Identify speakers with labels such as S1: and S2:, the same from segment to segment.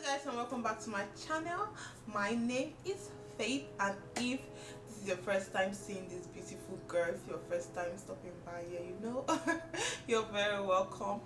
S1: guys, and welcome back to my channel. My name is Faith, and if this is your first time seeing this beautiful girl, if your first time stopping by here, you know you're very welcome.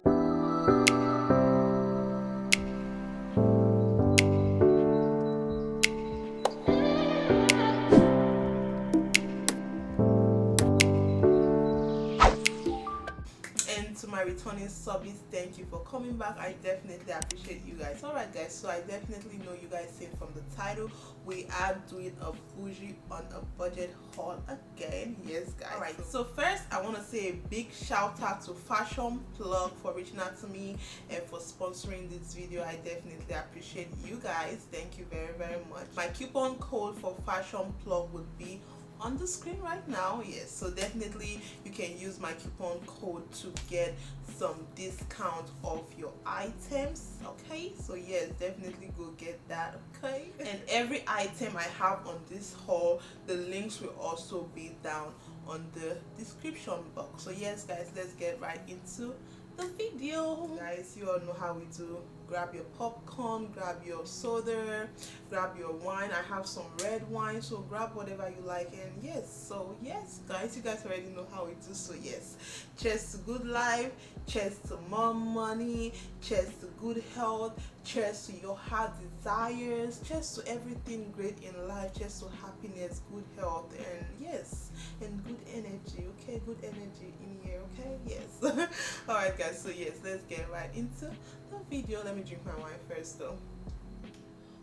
S1: To my returning subbies, thank you for coming back. I definitely appreciate you guys. All right guys, so I definitely know you guys seen from the title we are doing a bougie on a budget haul again. Yes guys. All right, so first I want to say a big shout out to FashionPlug for reaching out to me and for sponsoring this video. I definitely appreciate you guys. Thank you very much. My coupon code for FashionPlug would be on the screen right now. Yes, so definitely you can use my coupon code to get some discount off your items. Okay, so yes, definitely go get that. Okay, and every item I have on this haul, the links will also be down on the description box. So yes guys, let's get right into the video. Guys, you all know how we do. Grab your popcorn, grab your soda, grab your wine. I have some red wine, so grab whatever you like. And yes, so yes guys, you guys already know how we do. So yes, cheers to good life, cheers to more money, cheers to good health, cheers to your heart desires, cheers to everything great in life, cheers to happiness, good health, and yes, and good energy. Okay, good energy in here. Okay, yes. All right guys, so yes, let's get right into the video. Let me drink my wine first though.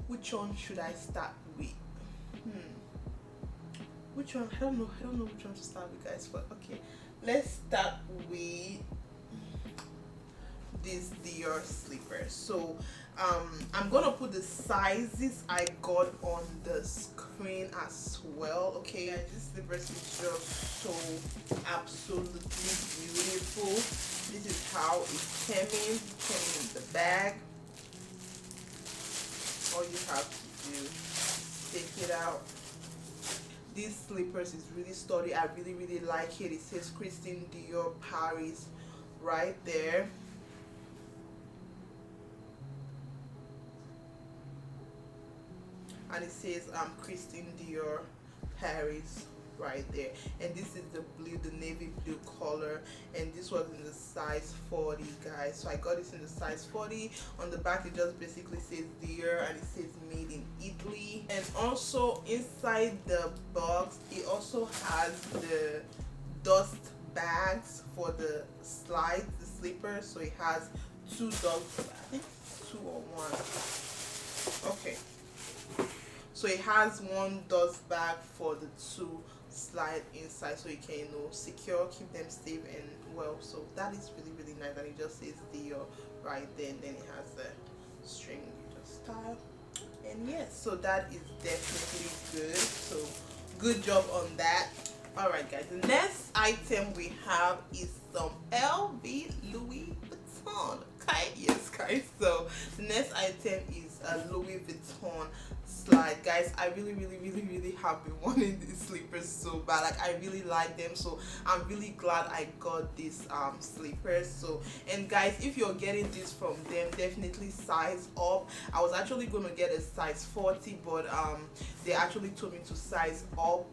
S1: Which one should I start with? Which one? I don't know which one to start with guys, but okay, let's start with this Dior slipper. So I'm gonna put the sizes I got on the screen as well. Okay, this slipper is just so absolutely beautiful. This is how it came in the bag. All you have to do is take it out. These slippers is really sturdy. I really like it. It says Christian Dior Paris right there. And it says Christian Dior Paris right there, and this is the blue, the navy blue color, and this was in the size 40 guys. So I got this in the size 40. On the back it just basically says Dior, and it says made in Italy. And also inside the box it also has the dust bags for the slides, the slipper. So it has two dust, I think 2 or 1. Okay, so it has one dust bag for the 2 slide inside, so you can, you know, secure, keep them safe and well. So that is really nice, and it just says Dior right there, and then it has the string you just tie. And yes, so that is definitely good. So good job on that. All right guys, the next item we have is some LV Louis Vuitton. Okay, yes guys, so the next item is a Louis Vuitton slide. Guys, I really have been wanting these slippers so bad. Like, I really like them, so I'm really glad I got these slippers. So, and guys, if you're getting this from them, definitely size up. I was actually gonna get a size 40, but they actually told me to size up,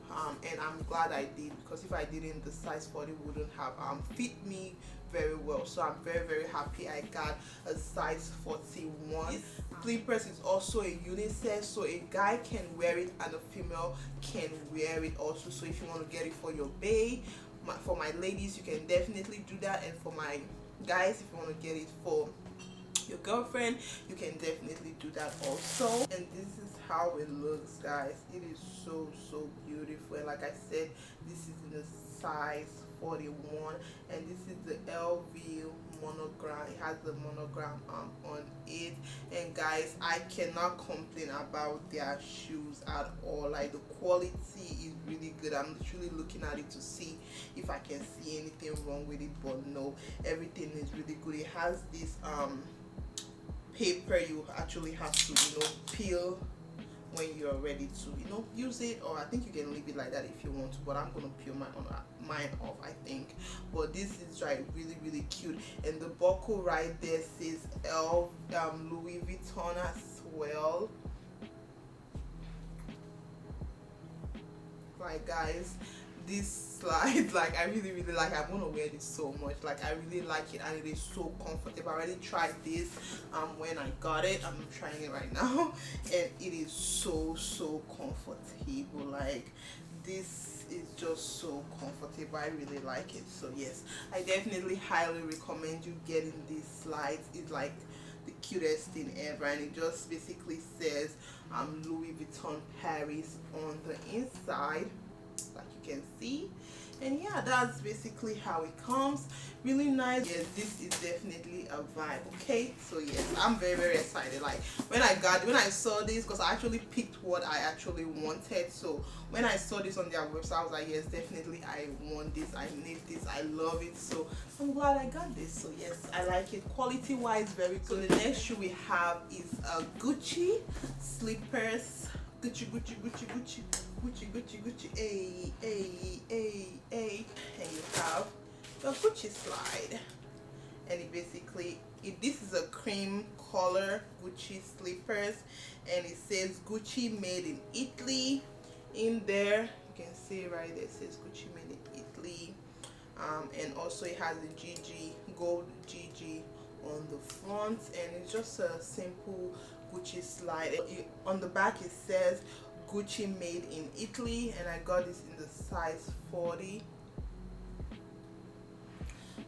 S1: and I'm glad I did, because if I didn't, the size 40 wouldn't have fit me very well. So I'm very happy I got a size 41. Slippers is also a unisex, so a guy can wear it and a female can wear it also. So if you want to get it for your bae, for my ladies, you can definitely do that, and for my guys, if you want to get it for your girlfriend, you can definitely do that also. And this is how it looks guys. It is so beautiful, and like I said, this is in the size 41, and this is the LV monogram. It has the monogram on it, and guys, I cannot complain about their shoes at all. Like, the quality is really good. I'm literally looking at it to see if I can see anything wrong with it, but no, everything is really good. It has this paper you actually have to, you know, peel when you're ready to, you know, use it, or I think you can leave it like that if you want to, but I'm gonna peel mine off, I think. But this is like really cute, and the buckle right there says Louis Vuitton as well. Like guys, this slide, like I really like, I'm gonna wear this so much. Like I really like it, and it is so comfortable. I already tried this when I got it. I'm trying it right now and it is so comfortable. Like this is just so comfortable. I really like it. So yes, I definitely highly recommend you getting these slides. It's like the cutest thing ever, and it just basically says Louis Vuitton Paris on the inside, like you can see. And yeah, that's basically how it comes. Really nice. Yes, this is definitely a vibe. Okay, so yes, I'm very excited. Like when I saw this, because I actually picked what I actually wanted. So when I saw this on their website, I was like, yes, definitely I want this, I need this, I love it. So I'm glad I got this. So yes, I like it. Quality wise, very good. So the next shoe we have is a Gucci slippers. Gucci, hey, and you have the Gucci slide, and it basically, this is a cream color Gucci slippers, and it says Gucci made in Italy in there. You can see right there, it says Gucci made in Italy, and also it has the gold GG on the front, and it's just a simple Gucci slide. On the back it says Gucci made in Italy, and I got this in the size 40.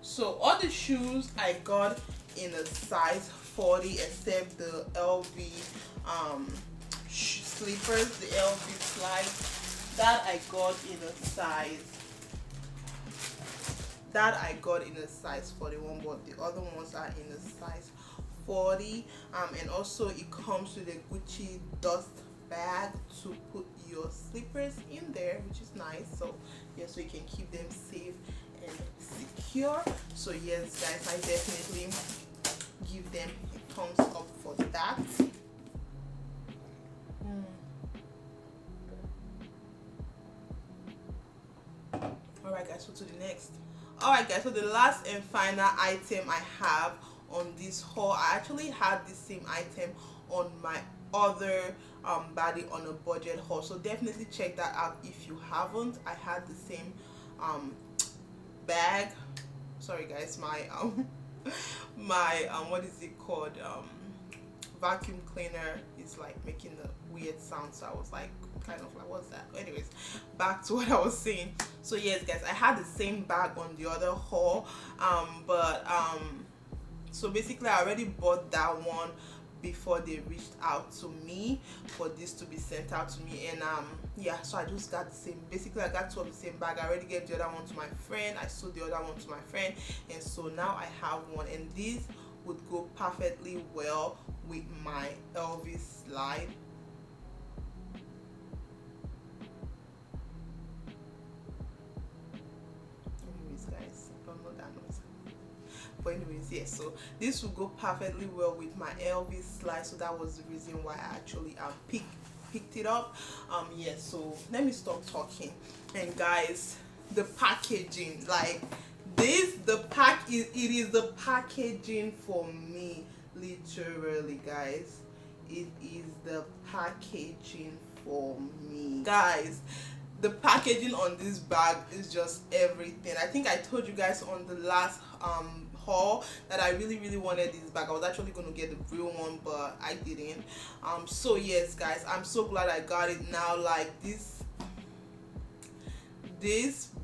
S1: So all the shoes I got in a size 40 except the LV slippers, the LV slide that I got in a size 41, but the other ones are in a size 40. And also it comes with a Gucci dust bag to put your slippers in there, which is nice. So yeah, so you can keep them safe and secure. So yes guys, I definitely give them a thumbs up for that. Alright guys, so to the next. Alright guys, so the last and final item I have on this haul, I actually had the same item on my other Baddie on a budget haul, so definitely check that out if you haven't. I had the same bag. Sorry guys, my what is it called, vacuum cleaner is like making the weird sound, so I was like kind of like, what's that? Anyways, back to what I was saying. So yes guys, I had the same bag on the other haul, so basically I already bought that one before they reached out to me for this to be sent out to me, and yeah, so I just got the same. Basically I got two of the same bag. I already gave the other one to my friend, I sold the other one to my friend, and so now I have one, and this would go perfectly well with my LV slide. Anyways guys, I don't know that noise, but anyways, yes, so this will go perfectly well with my LV slide, so that was the reason why I actually picked it up. Yes, so let me stop talking. And guys, the packaging, like this, it is the packaging for me, literally guys. It is the packaging for me, guys. The packaging on this bag is just everything. I think I told you guys on the last haul that I really wanted this bag. I was actually going to get the real one, but I didn't. So yes guys, I'm so glad I got it now. Like this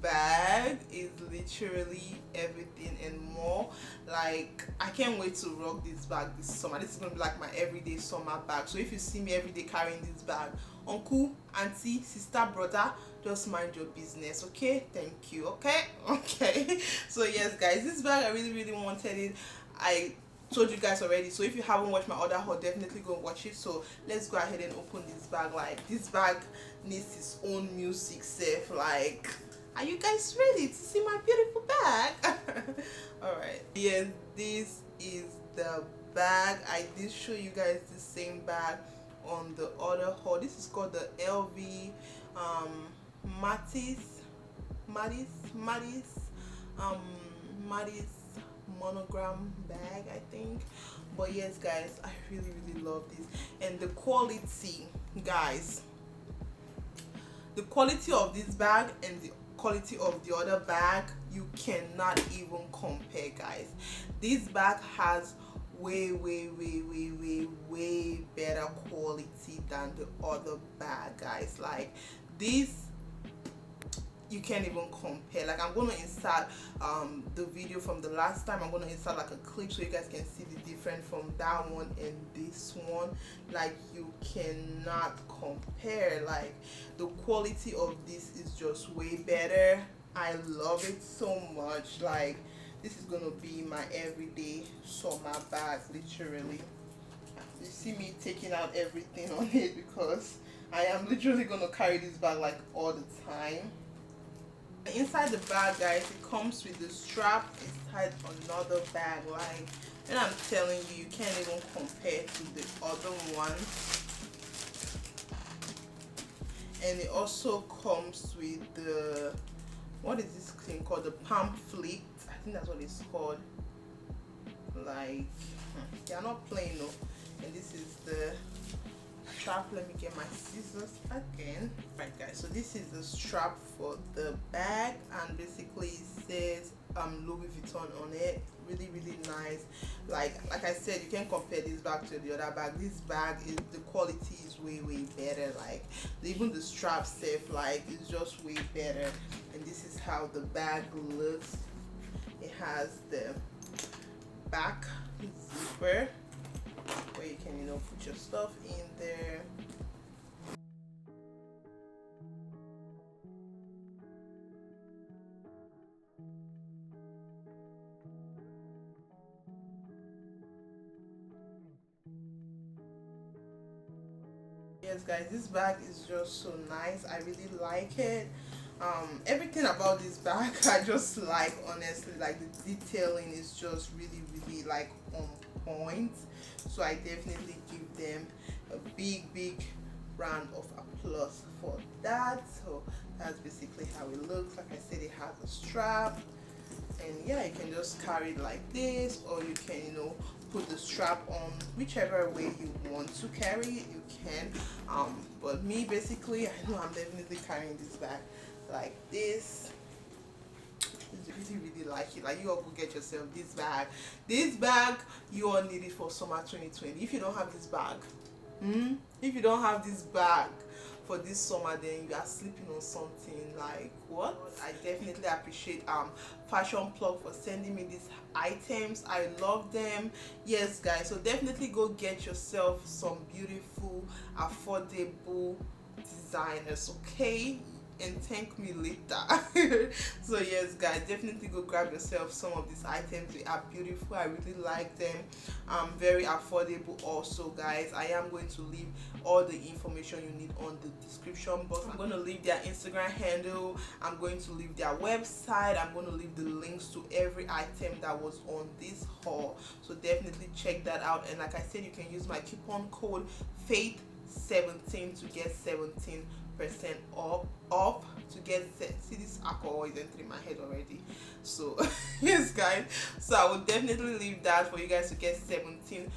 S1: bag is literally everything and more. Like I can't wait to rock this bag this summer. This is gonna be like my everyday summer bag. So if you see me every day carrying this bag, uncle, auntie, sister, brother, just mind your business, okay? Thank you. Okay. So yes guys, this bag I really wanted it. I told you guys already, so if you haven't watched my other haul, definitely go watch it. So let's go ahead and open this bag. Like this bag needs its own music safe. Like, are you guys ready to see my beautiful bag? All right, yes, this is the bag. I did show you guys the same bag on the other haul. This is called the LV Matisse monogram bag, I think. But yes guys, I really love this. And the quality, guys, the quality of this bag and the quality of the other bag, you cannot even compare, guys. This bag has way better quality than the other bag, guys. Like this, you can't even compare. Like I'm gonna insert the video from the last time. I'm gonna insert like a clip so you guys can see the difference from that one and this one. Like you cannot compare. Like the quality of this is just way better. I love it so much. Like this is gonna be my everyday summer bag, literally. You see me taking out everything on it because I am literally gonna carry this bag like all the time. Inside the bag, guys, it comes with the strap inside another bag. Like, and I'm telling you, you can't even compare to the other one. And it also comes with the, what is this thing called, the palm flip. I think that's what it's called. Like, they are not plain though. And this is the strap. Let me get my scissors again. Right guys, so this is the strap for the bag, and basically it says Louis Vuitton on it. Really nice. Like I said, you can't compare this bag to the other bag. This bag is, the quality is way better. Like even the strap safe, like it's just way better. And this is how the bag looks. It has the back zipper where you can, you know, put your stuff in there. Yes guys, this bag is just so nice. I really like it. Everything about this bag I just like, honestly. Like the detailing is just really like on point. So I definitely give them a big round of applause for that. So that's basically how it looks. Like I said, it has a strap, and yeah, you can just carry it like this, or you can, you know, put the strap on whichever way you want to carry it, you can. But me, basically, I know I'm definitely carrying this bag like this. Really like it. Like you all go get yourself this bag. This bag you all need it for summer 2020. If you don't have this bag, if you don't have this bag for this summer, then you are sleeping on something. Like what? I definitely appreciate FashionPlug for sending me these items. I love them. Yes guys, so definitely go get yourself some beautiful affordable designers, okay? And thank me later. So yes guys, definitely go grab yourself some of these items. They are beautiful. I really like them. Very affordable also, guys. I am going to leave all the information you need on the description box. I'm going to leave their Instagram handle, I'm going to leave their website, I'm going to leave the links to every item that was on this haul. So definitely check that out. And like I said, you can use my coupon code FAITH17 to get 17% off to get set. See, this alcohol is entering my head already. So yes guys, so I will definitely leave that for you guys to get 17%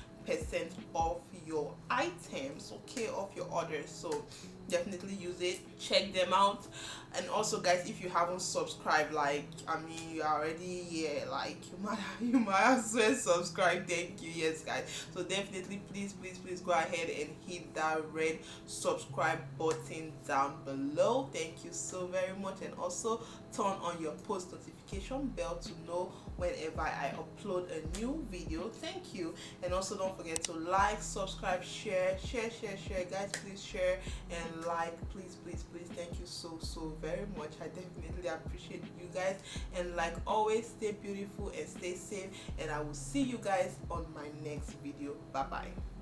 S1: off your items, okay, off your orders. So definitely use it, check them out. And also guys, if you haven't subscribed, like I mean, you are already here, like you might as well subscribe. Thank you. Yes guys, so definitely please go ahead and hit that red subscribe button down below. Thank you so very much. And also turn on your post notification bell to know whenever I upload a new video. Thank you. And also don't forget to like, subscribe, share guys. Please share and like, please. Thank you so very much. I definitely appreciate you guys. And like always, stay beautiful and stay safe, and I will see you guys on my next video. Bye bye.